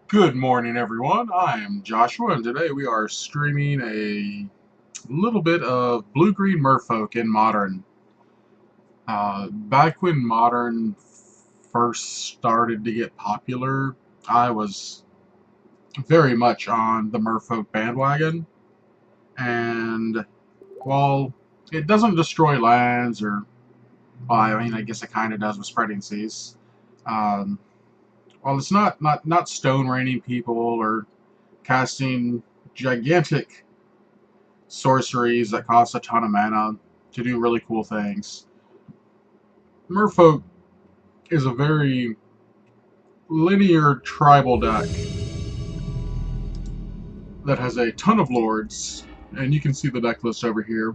Good morning, everyone. I am Joshua, and today we are streaming a little bit of Blue-Green Merfolk in Modern. Back when Modern first started to get popular, I was very much on the Merfolk bandwagon, and while it doesn't destroy lands, well, I mean, I guess it kind of does with Spreading Seas, um, while it's not stone raining people or casting gigantic sorceries that cost a ton of mana to do really cool things, Merfolk is a very linear tribal deck that has a ton of lords, and you can see the deck list over here.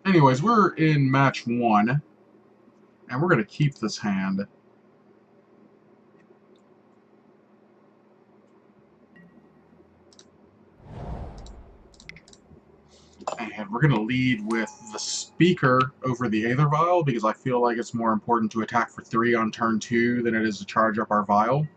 Anyways, we're in match 1, and we're going to keep this hand. And we're going to lead with the Speaker over the Aether Vial, because I feel like it's more important to attack for 3 on turn 2 than it is to charge up our Vial.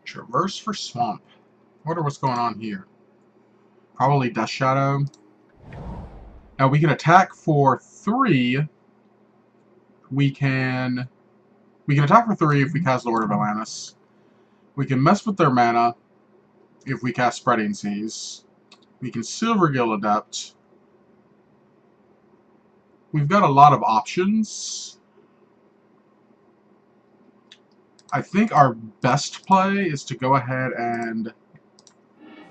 Traverse for Swamp. Wonder what's going on here. Probably Death Shadow. Now we can attack for 3. We can attack for 3 if we cast Lord of Atlantis. We can mess with their mana if we cast Spreading Seas. We can Silvergill Adept. We've got a lot of options. I think our best play is to go ahead and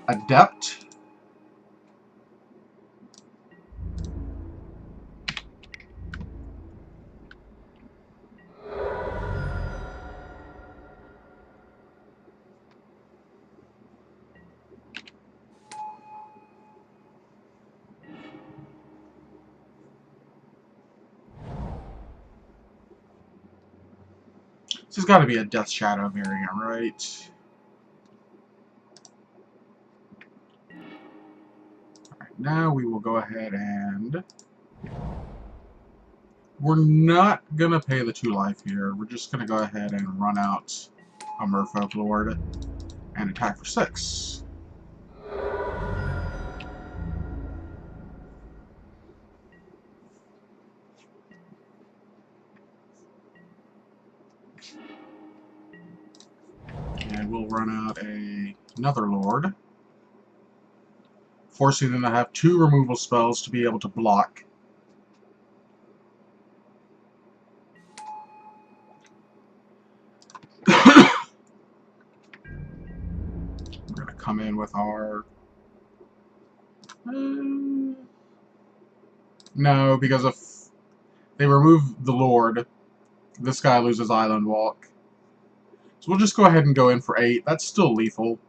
Adept. This has got to be a Death Shadow variant, right? Alright, now we will go ahead and... We're not going to pay the 2 life here. We're just going to go ahead and run out a Merfolk Lord and attack for 6. And we'll run out another Lord, forcing them to have 2 removal spells to be able to block. We're going to come in with our... no, because if they remove the Lord, this guy loses Island Walk. So we'll just go ahead and go in for 8. That's still lethal.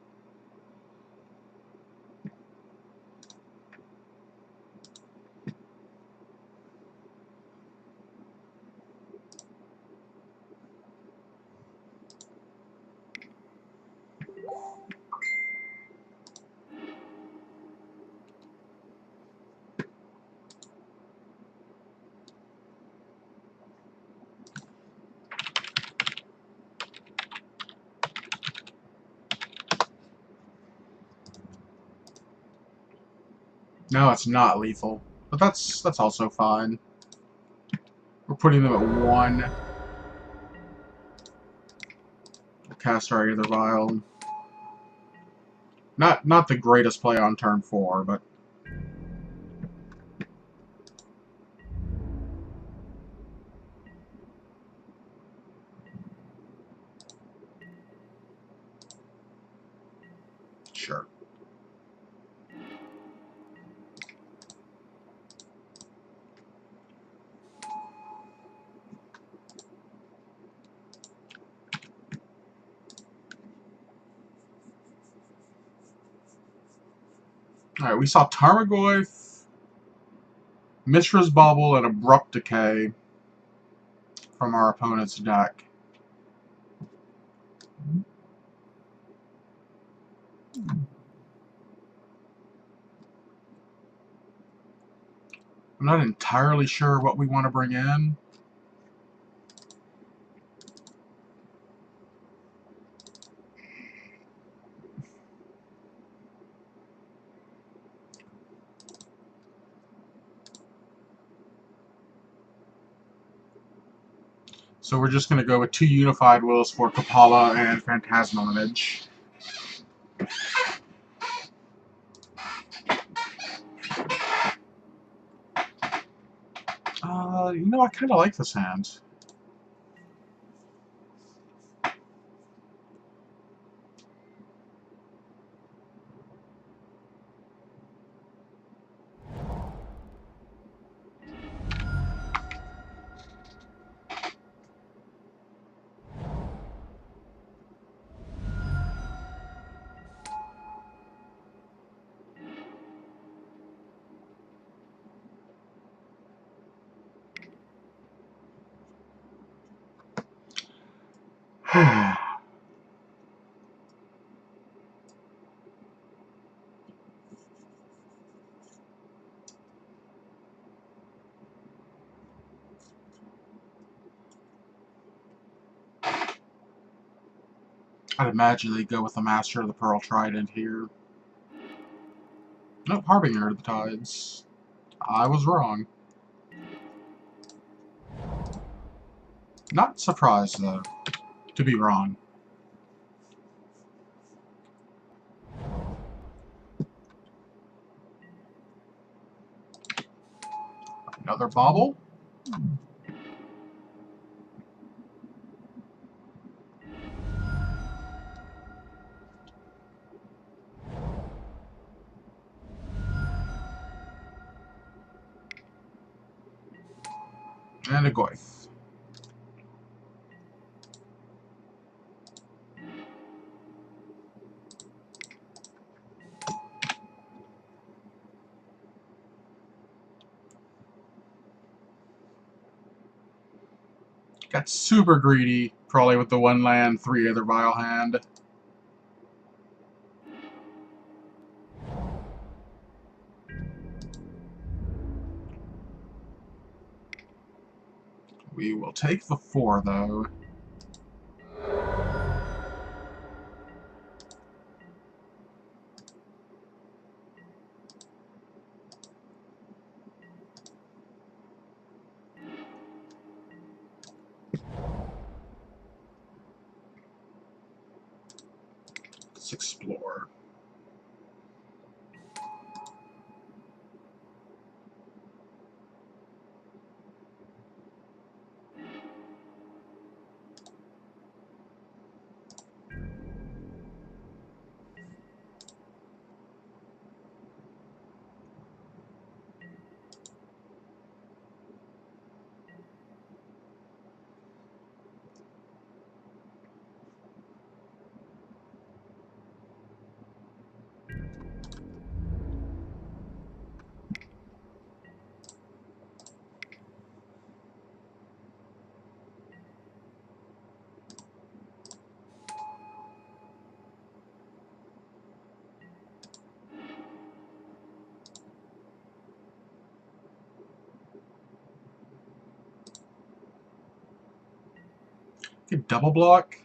No, it's not lethal. But that's also fine. We're putting them at 1. We'll cast our Aether Vial. Not the greatest play on turn 4, but... sure. Alright, we saw Tarmogoyf, Mishra's Bauble, and Abrupt Decay from our opponent's deck. I'm not entirely sure what we want to bring in. So we're just going to go with 2 Unified Wills for Kopala and Phantasmal Image. You know, I kind of like this hand. I'd imagine they go with the Master of the Pearl Trident here. Nope, Harbinger of the Tides. I was wrong. Not surprised, though, to be wrong. Another Bauble. And a Goyf. Got super greedy, probably with the 1 land, 3 Aether Vial hand. We will take the 4, though. Let's explore. Get double block.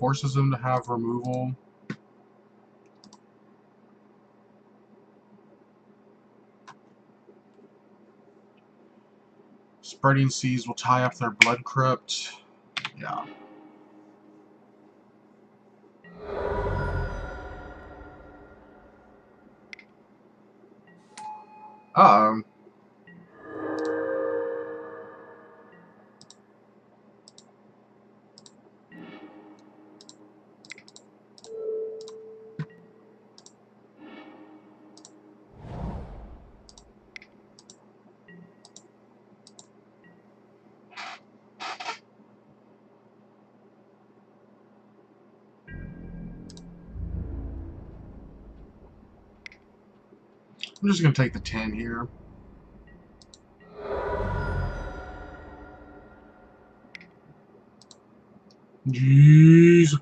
Forces him to have removal. Spreading Seas will tie up their Blood Crypt. Yeah. Uh-oh. I'm just going to take the 10 here. Jeez.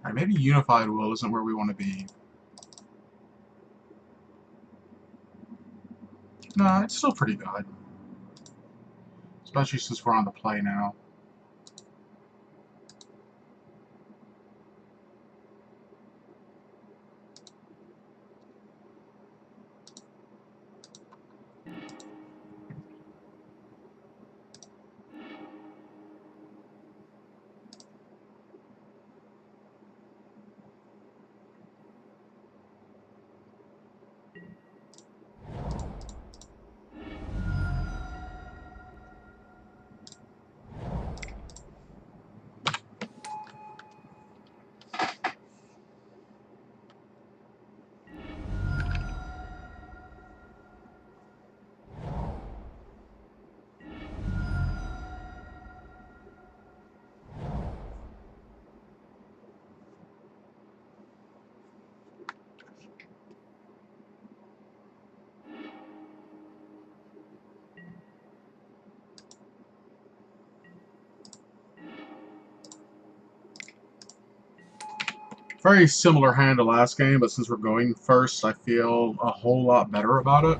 Alright, maybe Unified Will isn't where we want to be. No, it's still pretty good. Especially since we're on the play now. Very similar hand to last game, but since we're going first, I feel a whole lot better about it.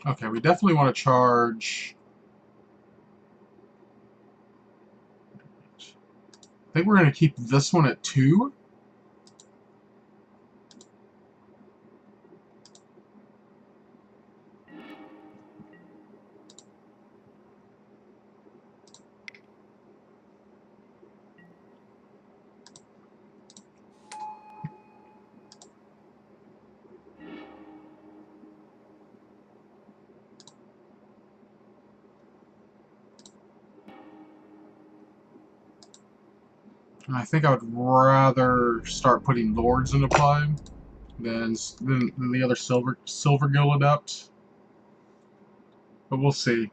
Okay, we definitely want to charge. I think we're going to keep this one at 2. I think I would rather start putting Lords into play than the other Silvergill Adept. But we'll see.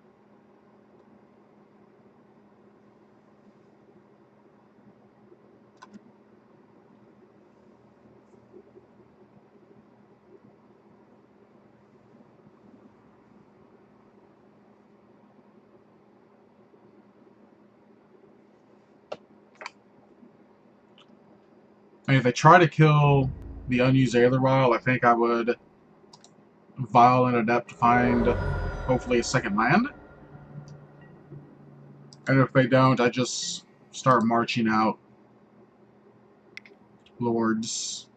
I mean, if they try to kill the unused Aether Vial, I think I would Vial an Adept to find, hopefully, a second land. And if they don't, I just start marching out Lords.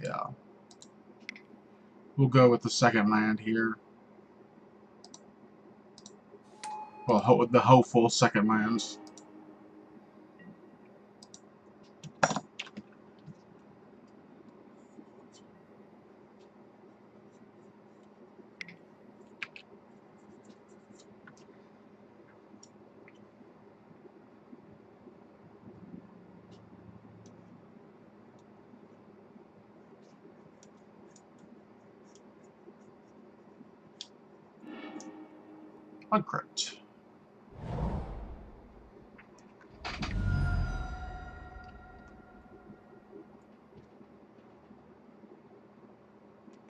Yeah. We'll go with the second land here. Well, the hopeful second lands. Uncrypt.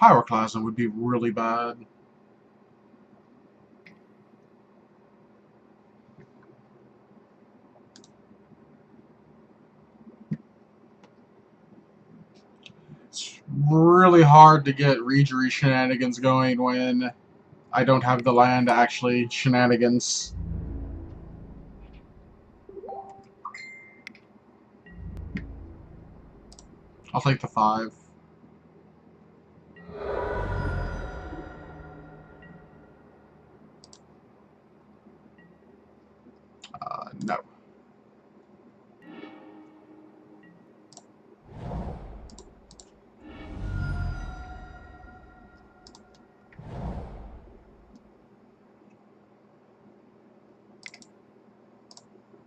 Pyroclasm would be really bad. It's really hard to get Reejerey shenanigans going when I don't have the land to actually shenanigans. I'll take the 5. No.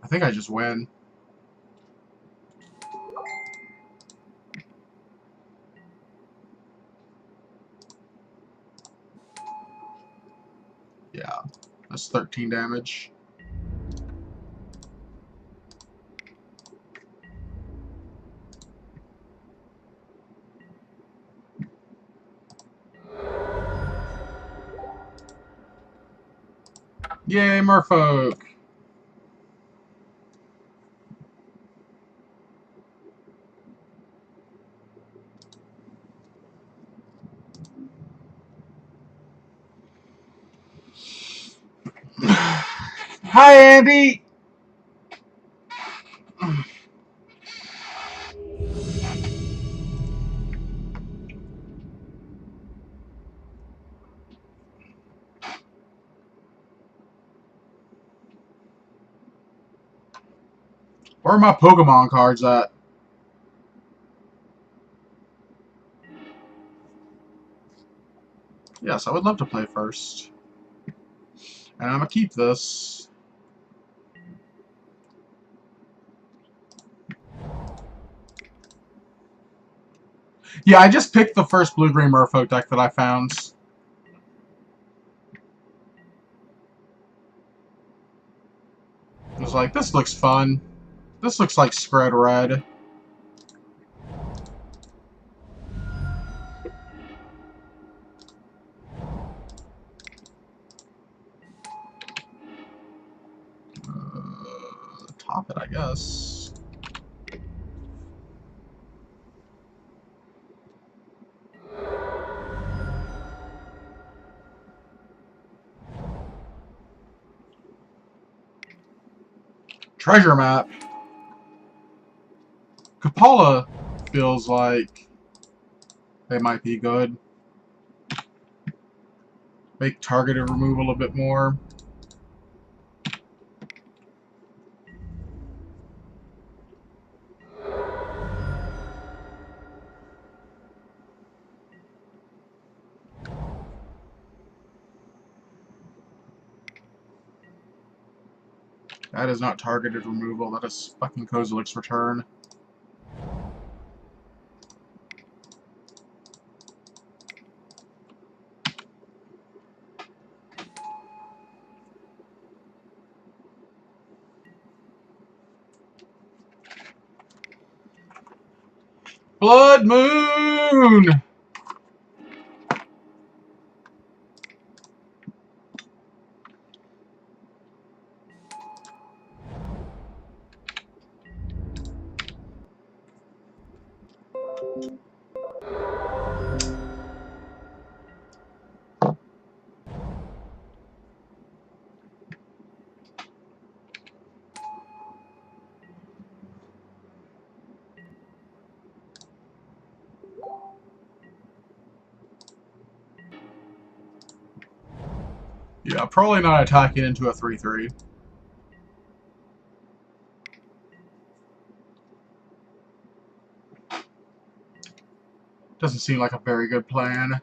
I think I just win. Yeah. That's 13 damage. Yay, Merfolk! Hi, Andy! Where are my Pokemon cards at? Yes, I would love to play first. And I'm gonna keep this. Yeah, I just picked the first blue-green Merfolk deck that I found. I was like, this looks fun. This looks like Spread Red. pop it, I guess. Treasure map. Kopala feels like they might be good. Make targeted removal a bit more. That is not targeted removal. That is fucking Kozilek's return. Blood Moon! Yeah, probably not attacking into a 3/3. Doesn't seem like a very good plan.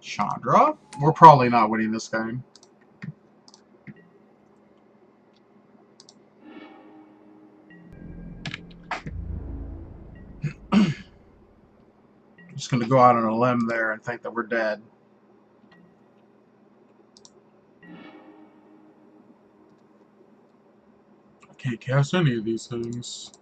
Chandra? We're probably not winning this game. Just gonna go out on a limb there and think that we're dead. I can't cast any of these things.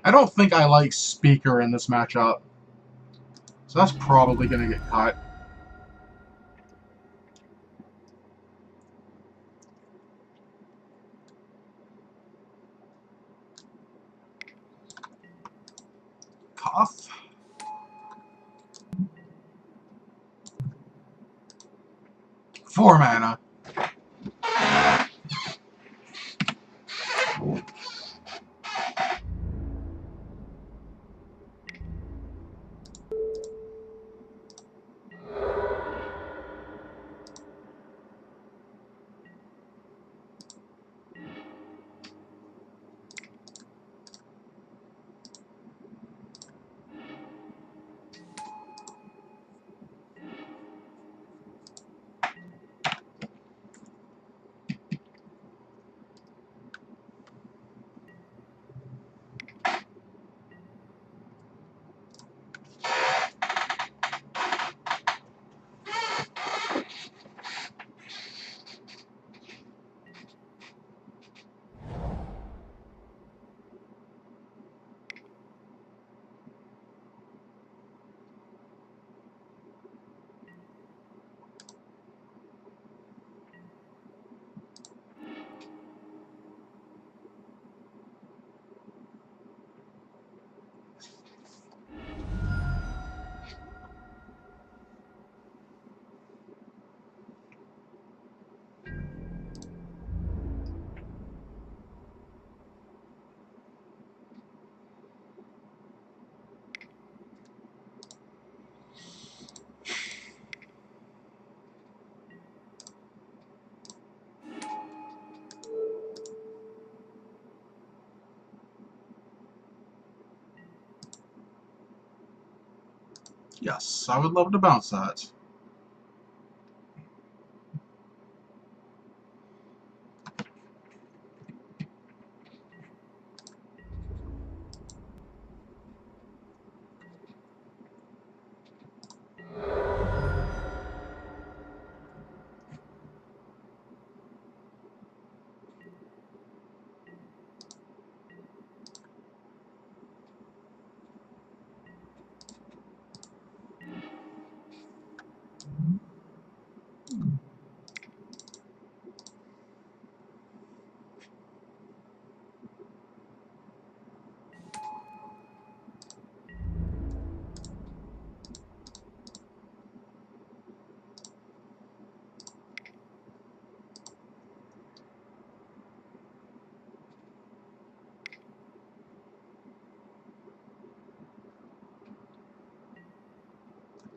I don't think I like Speaker in this matchup. So that's probably going to get cut. Cough. Four mana. Yes, I would love to bounce that.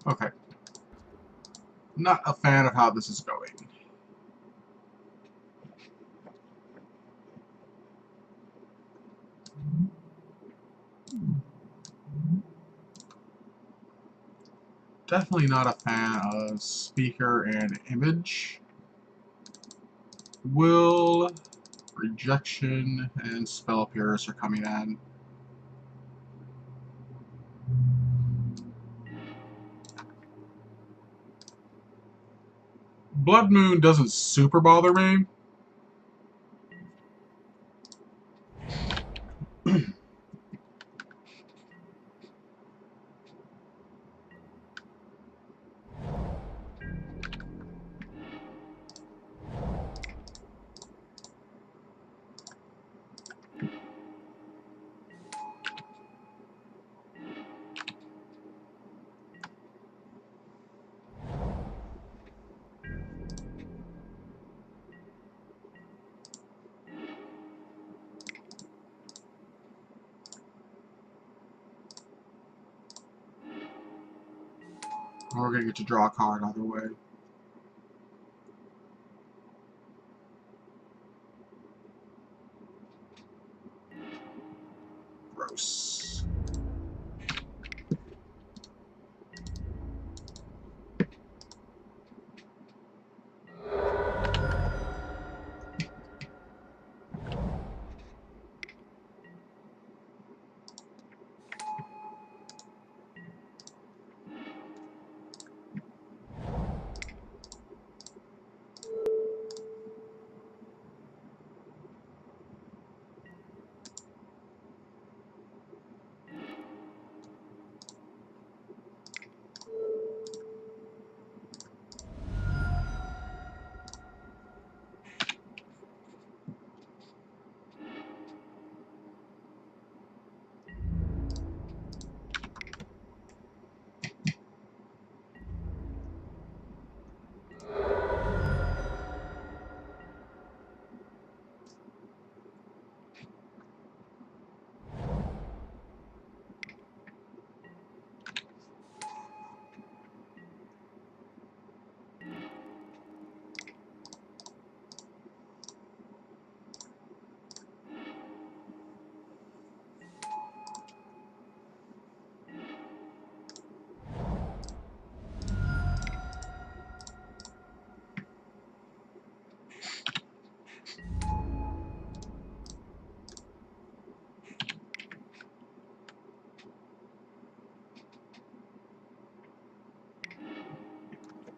Okay. Not a fan of how this is going. Definitely not a fan of speaker and image. Will, rejection, and spell pierce are coming in. Blood Moon doesn't super bother me. We're going to get to draw a card either way. Gross.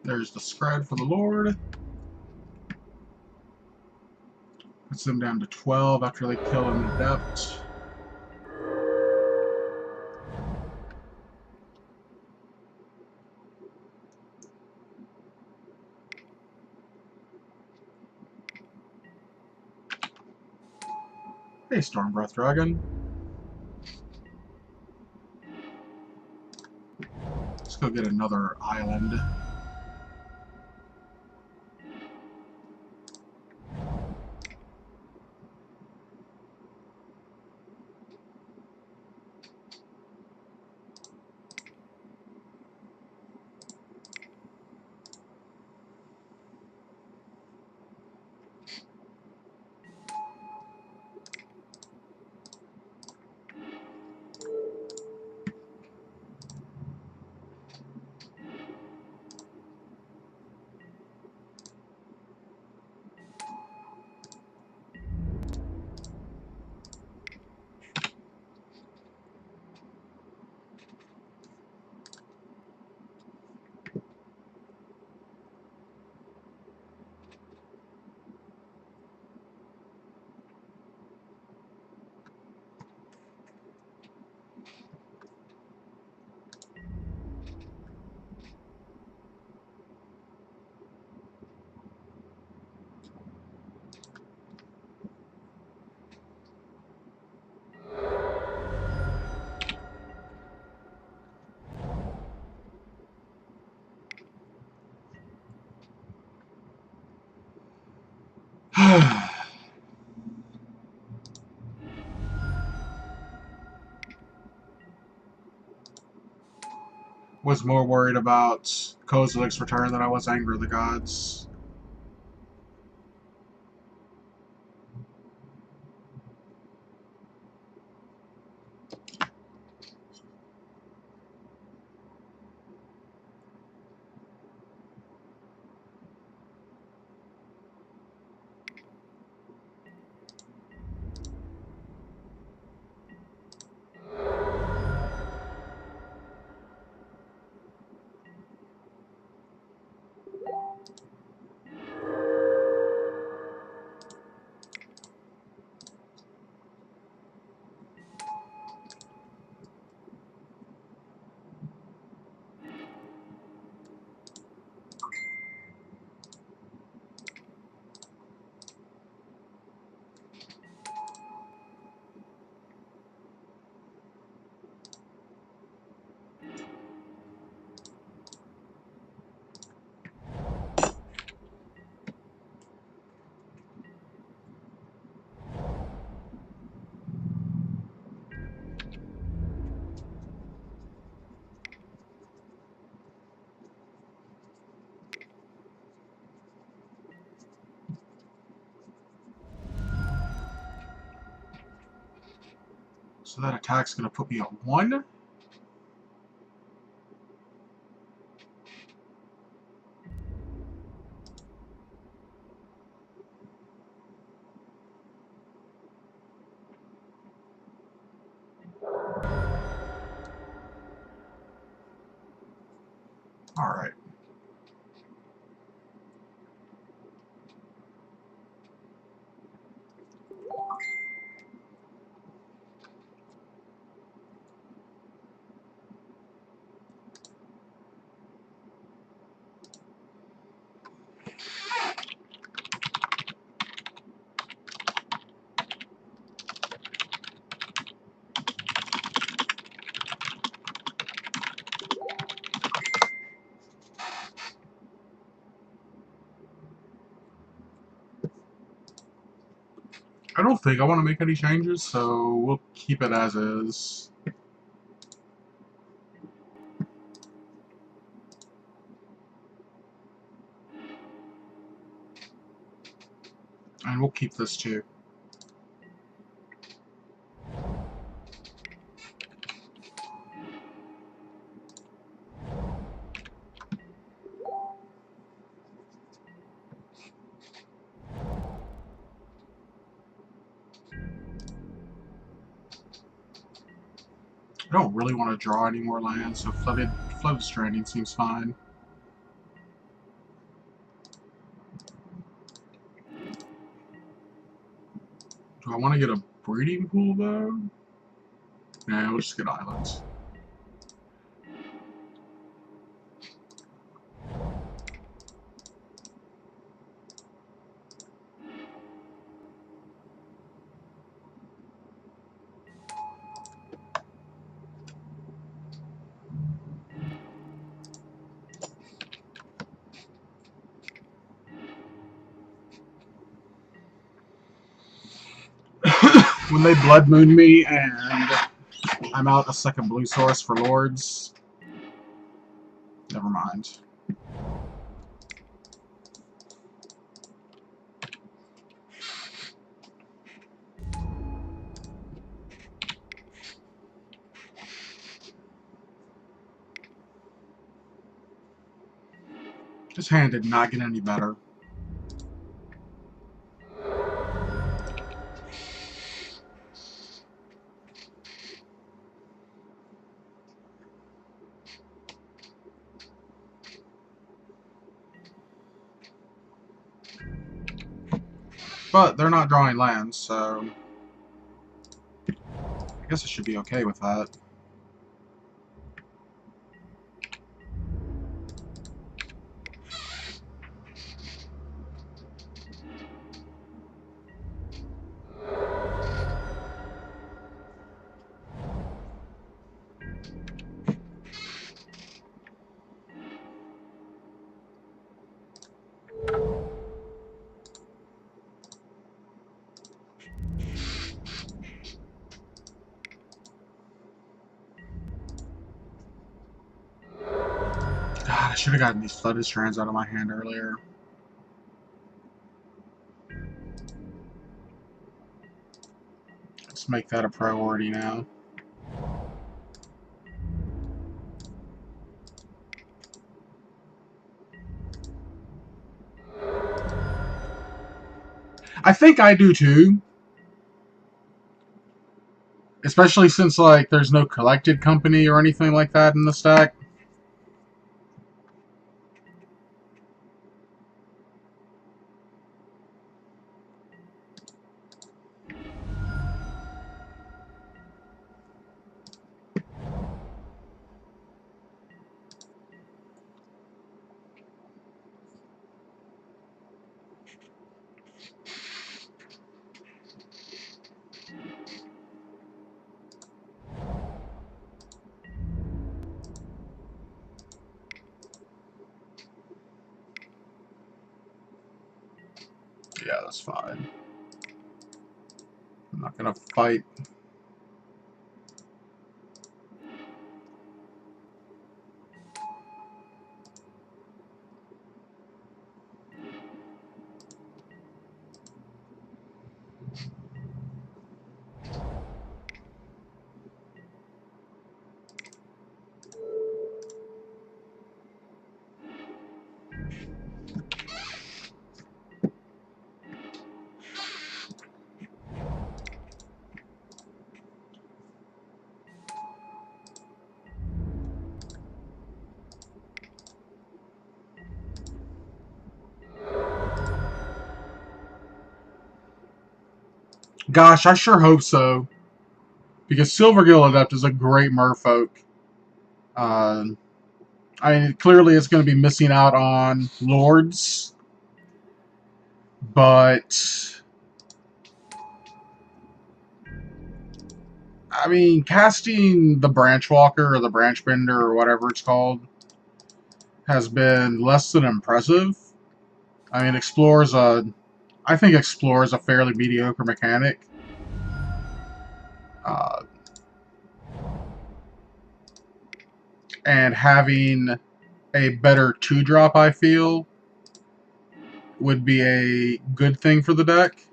There's the spread for the Lord. Puts them down to 12 after they kill an Adept. Hey, Storm Breath Dragon. Let's go get another island. was more worried about Kozilek's return than I was Anger of the Gods. So that attack's going to put me at 1. Alright. I don't think I want to make any changes, so we'll keep it as is. And we'll keep this too. I don't really want to draw any more lands, so Flooded Stranding seems fine. Do I want to get a breeding pool though? Nah, we'll just get islands. When they Blood Moon me and I'm out a second blue source for Lords, never mind. This hand did not get any better. But they're not drawing lands, so I guess I should be okay with that. should have gotten these Flooded Strands out of my hand earlier. Let's make that a priority now. I think I do too. Especially since, like, there's no collected company or anything like that in the stack. Yeah, that's fine. I'm not gonna fight. Gosh, I sure hope so. Because Silvergill Adept is a great Merfolk. I mean, clearly it's going to be missing out on Lords. But I mean, casting the Branchwalker or the Branchbender or whatever it's called has been less than impressive. I mean, I think Explore is a fairly mediocre mechanic. Uh, and having a better 2-drop, I feel, would be a good thing for the deck.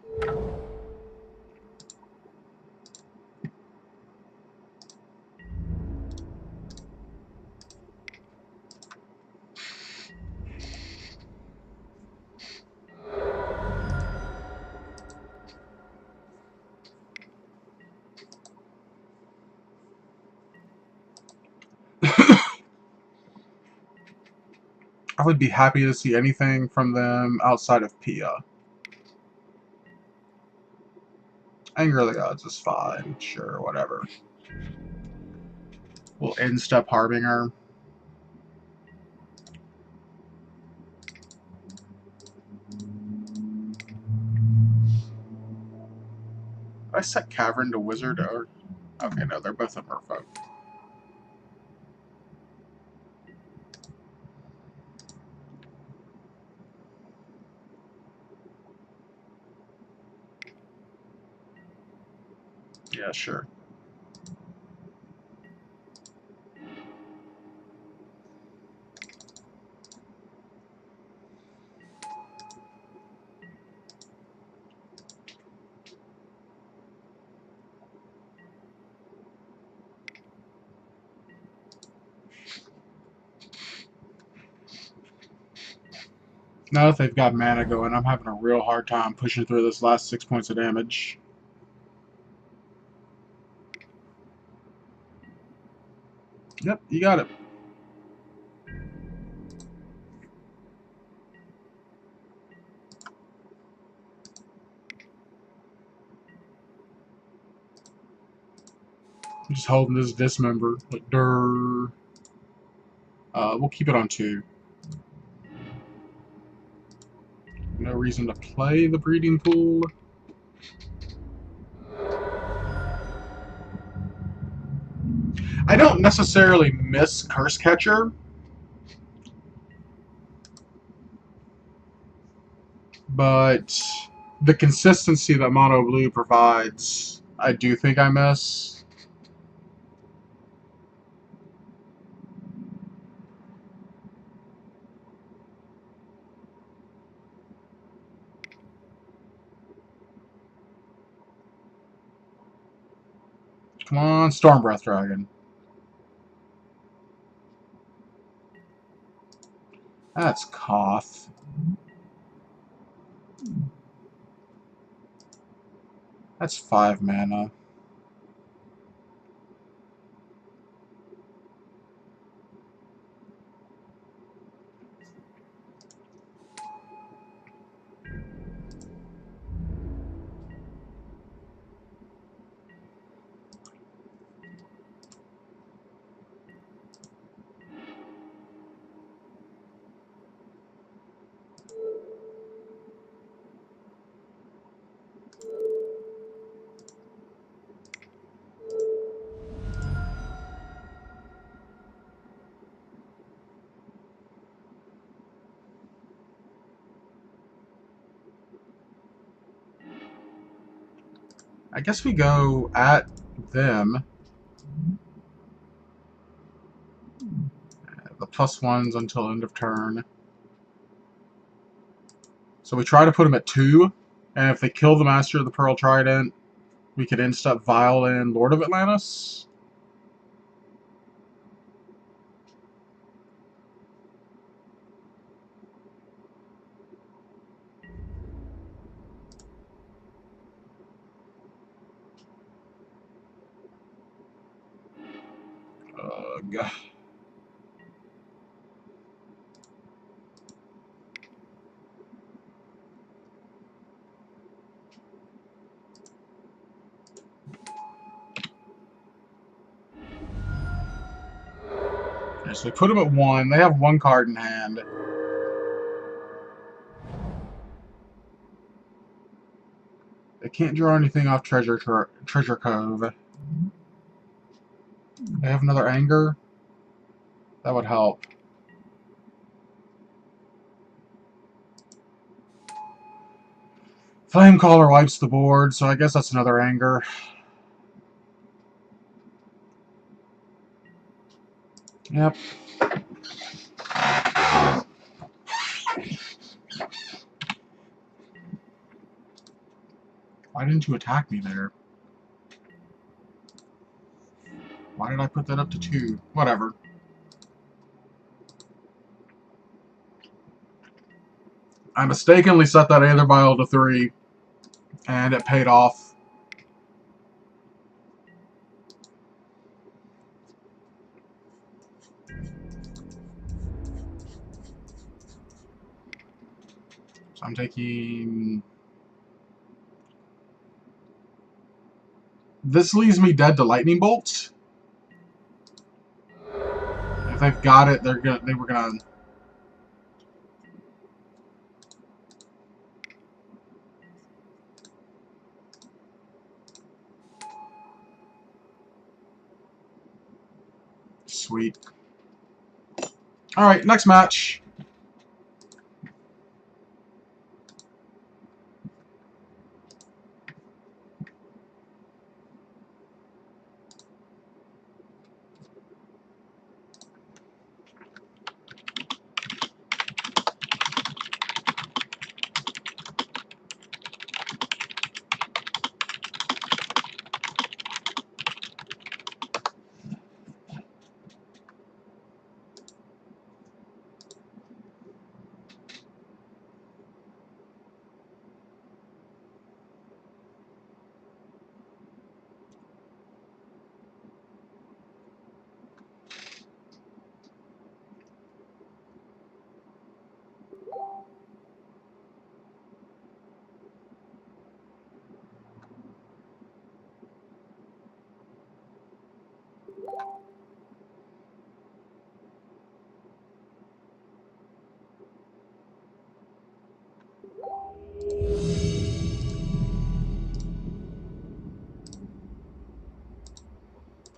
I would be happy to see anything from them outside of Pia. Anger of the Gods is fine. Sure, whatever. We'll end-step Harbinger. Did I set Cavern to Wizard? Or... Okay, no, they're both a Merfolk. Yeah, sure. Now that they've got mana going, I'm having a real hard time pushing through this last 6 points of damage. Yep, you got it. I'm just holding this Dismember. Like, durr. We'll keep it on 2. No reason to play the Breeding Pool. I don't necessarily miss Curse Catcher, but the consistency that Mono Blue provides, I do think I miss. Come on, Storm Breath Dragon. That's Koth. That's 5 mana. I guess we go at them. The +1s until end of turn. So we try to put them at 2, and if they kill the Master of the Pearl Trident, we could insta Vial in Lord of Atlantis. Ugh. Okay, so we put them at 1. They have 1 card in hand. They can't draw anything off Treasure Cove. They have another Anger. That would help. Flamecaller wipes the board, so I guess that's another Anger. Yep. Why didn't you attack me there? Why did I put that up to 2? Whatever. I mistakenly set that Aether Vial to 3, and it paid off. So I'm taking... This leaves me dead to Lightning Bolts. If they've got it, they were gonna... Sweet. Alright, next match.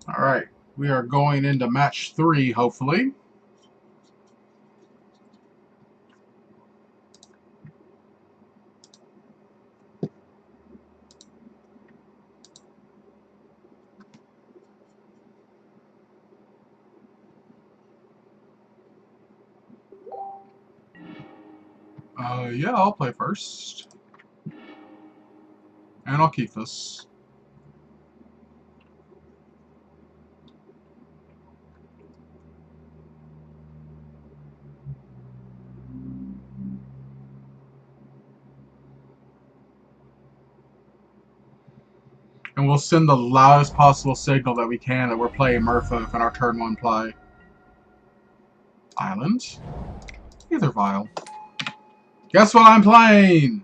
Alright, we are going into match 3, hopefully. Yeah, I'll play first. And I'll keep this. And we'll send the loudest possible signal that we can that we're playing Merfolk in our turn 1 play. Island. Aether Vial. Guess what I'm playing?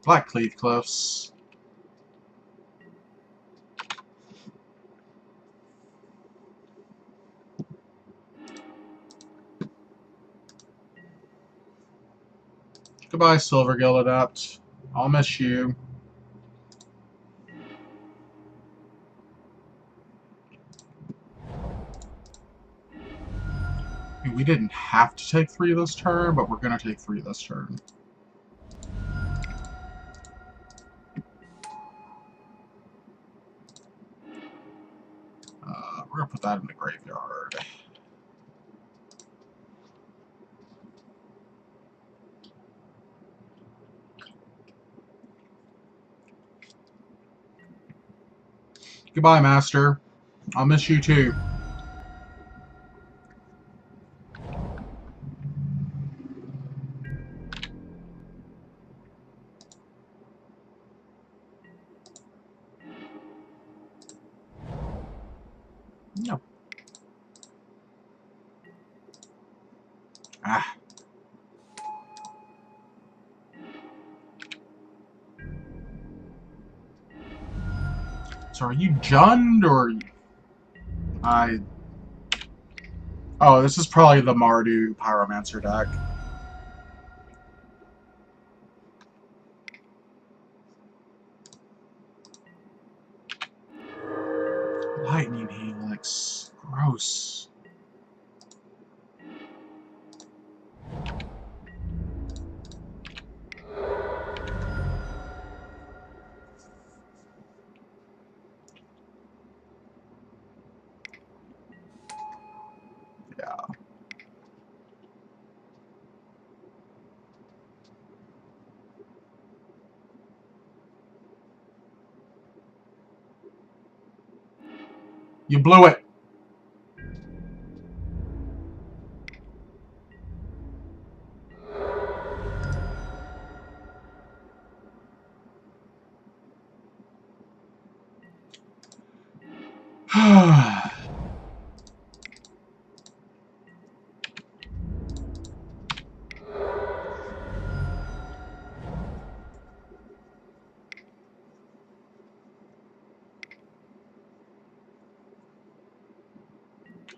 Blackcleave Cliffs. Goodbye, Silvergill Adept. I'll miss you. I mean, we didn't have to take 3 this turn, but we're going to take 3 this turn. We're going to put that in the graveyard. Goodbye, Master. I'll miss you too. No. Ah. So are you Jund or... Oh, this is probably the Mardu Pyromancer deck. Lightning Helix. Gross. Yeah. You blew it.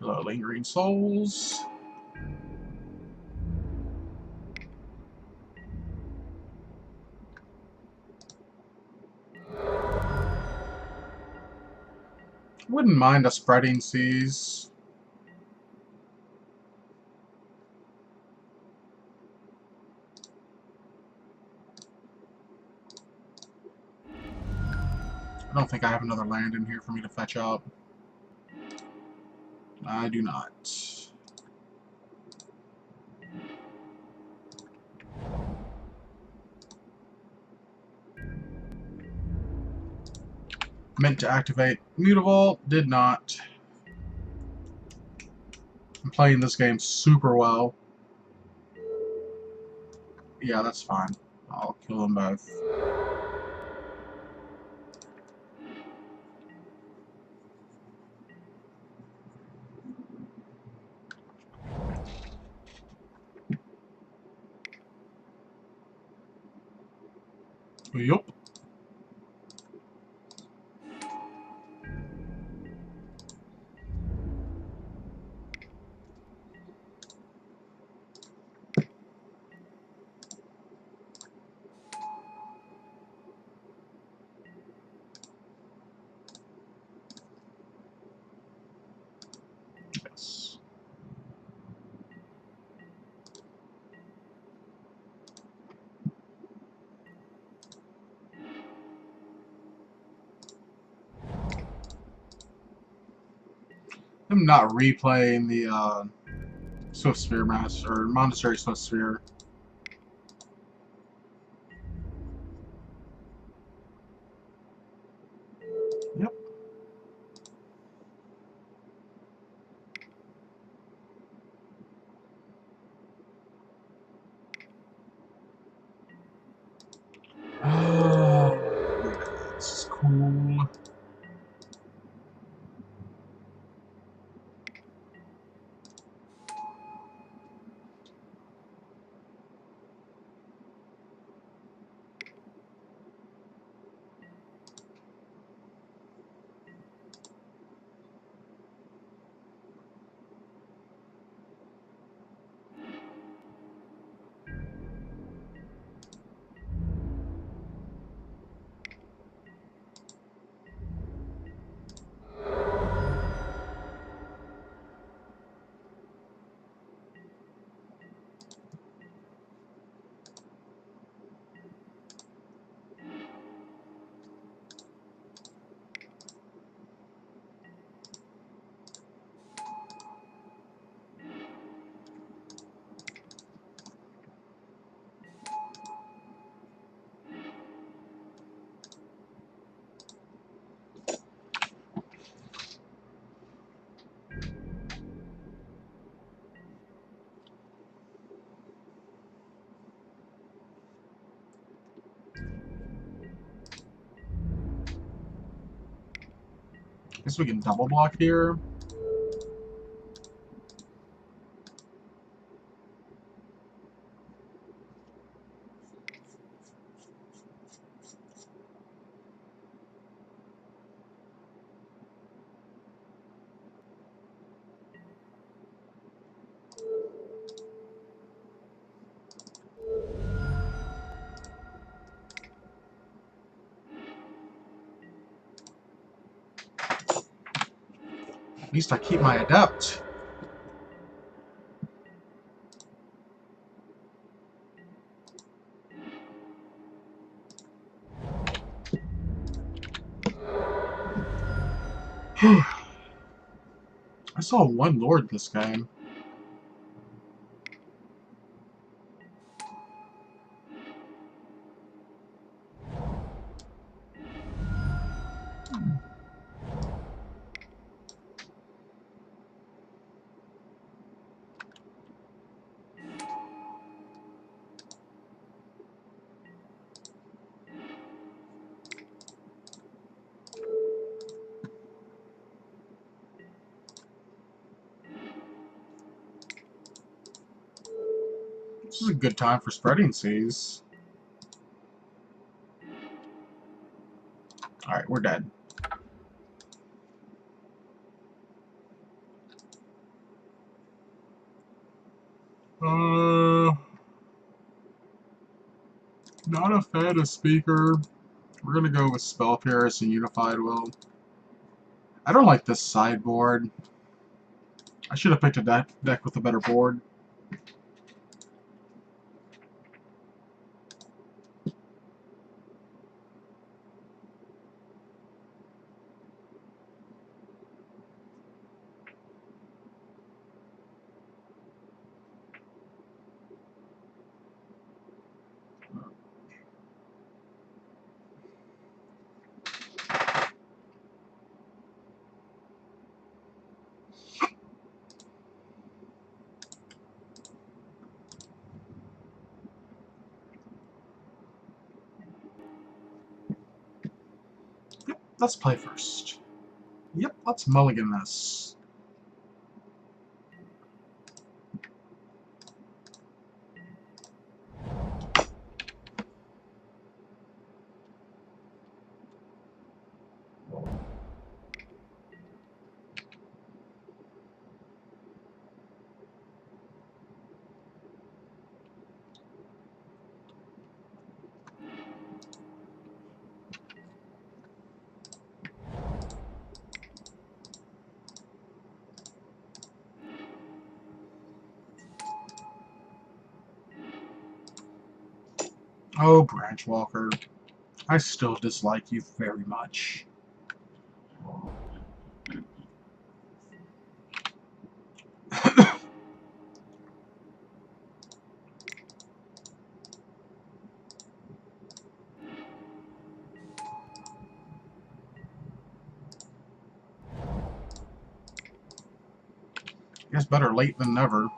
Hello, Lingering Souls. Wouldn't mind a Spreading Seas. I don't think I have another land in here for me to fetch up. I do not. Meant to activate Mutavault, did not. I'm playing this game super well. Yeah, that's fine. I'll kill them both. Yup. Yes. I'm not replaying the Swift Sphere Master or Monastery Swift Sphere. Yep. Cool. Guess we can double block here. At least I keep my Adept. I saw one Lord this game. This is a good time for spreading seas. Alright, we're dead. Not a fan of Speaker. We're gonna go with Spell Pierce and Unified Will. I don't like this sideboard. I should have picked a deck with a better board. Yep, let's play first. Yep, let's mulligan this. Oh, Branchwalker. I still dislike you very much. Guess better late than never.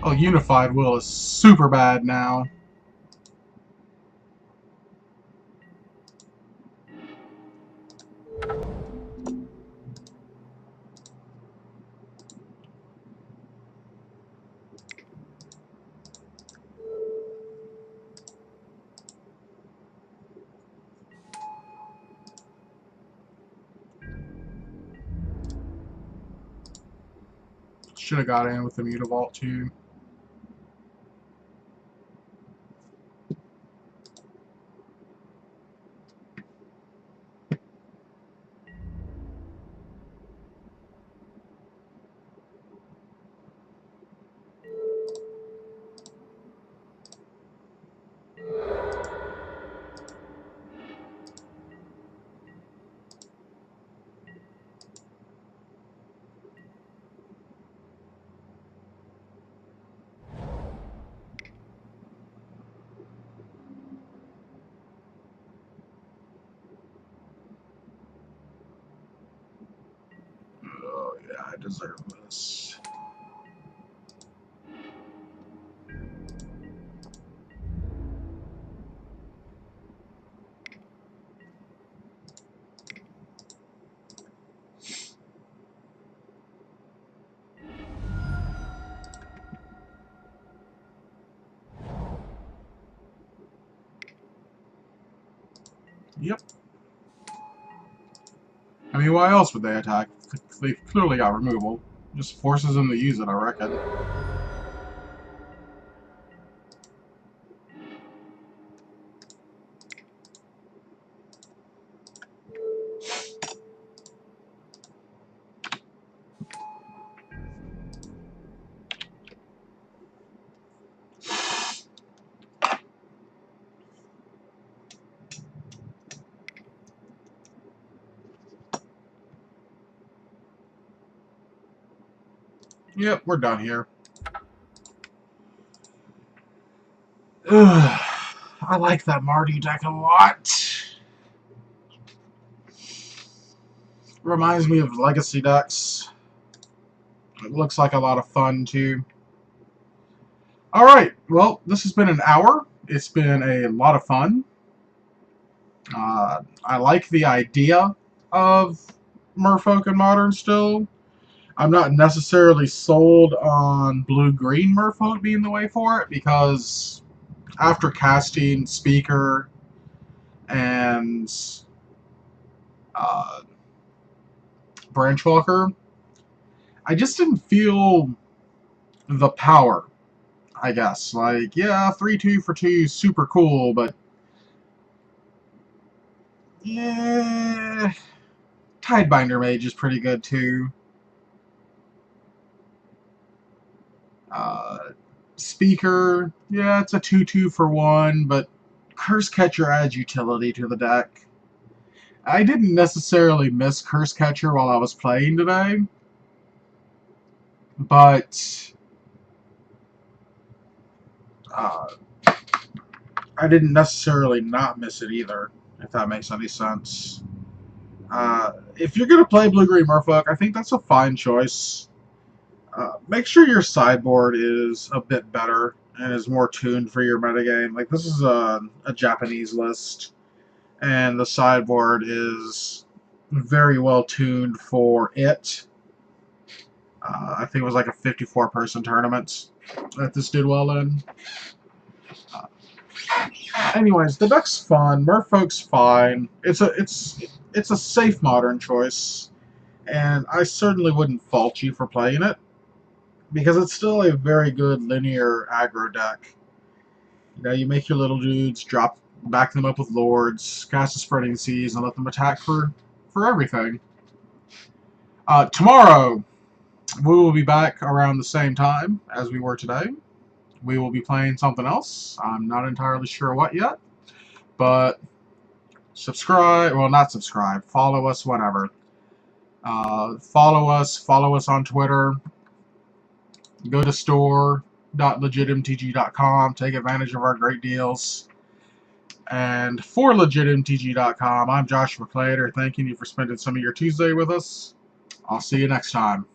Oh, Unified Will is super bad now. Should have got in with the Mutavault too. Oh yeah, I deserve this. Yep. I mean, why else would they attack? They've clearly got removal. Just forces them to use it, I reckon. Yep, we're done here. Ugh, I like that Mardu deck a lot. Reminds me of Legacy decks. It looks like a lot of fun, too. Alright, well, this has been an hour. It's been a lot of fun. I like the idea of Merfolk and Modern still. I'm not necessarily sold on blue-green Merfolk being the way for it, because after casting Speaker and Branchwalker, I just didn't feel the power, I guess. Like, yeah, 3-2 for 2 super cool, but yeah, Tidebinder Mage is pretty good too. Speaker, yeah, it's a 2-2 for 1, but Curse Catcher adds utility to the deck. I didn't necessarily miss Curse Catcher while I was playing today, but I didn't necessarily not miss it either, if that makes any sense. If you're going to play Blue-Green Merfolk, I think that's a fine choice. Make sure your sideboard is a bit better and is more tuned for your metagame. Like, this is a Japanese list, and the sideboard is very well tuned for it. I think it was like a 54-person tournament that this did well in. Anyways, the deck's fun. Merfolk's fine. It's a safe modern choice, and I certainly wouldn't fault you for playing it, because it's still a very good linear aggro deck. You know, you make your little dudes, back them up with lords, cast a Spreading Seas, and let them attack for everything. Tomorrow, we will be back around the same time as we were today. We will be playing something else. I'm not entirely sure what yet, but subscribe, well, not subscribe, follow us, whatever. Follow us on Twitter. Go to store.legitimtg.com, take advantage of our great deals. And for legitimtg.com, I'm Joshua Clader, thanking you for spending some of your Tuesday with us. I'll see you next time.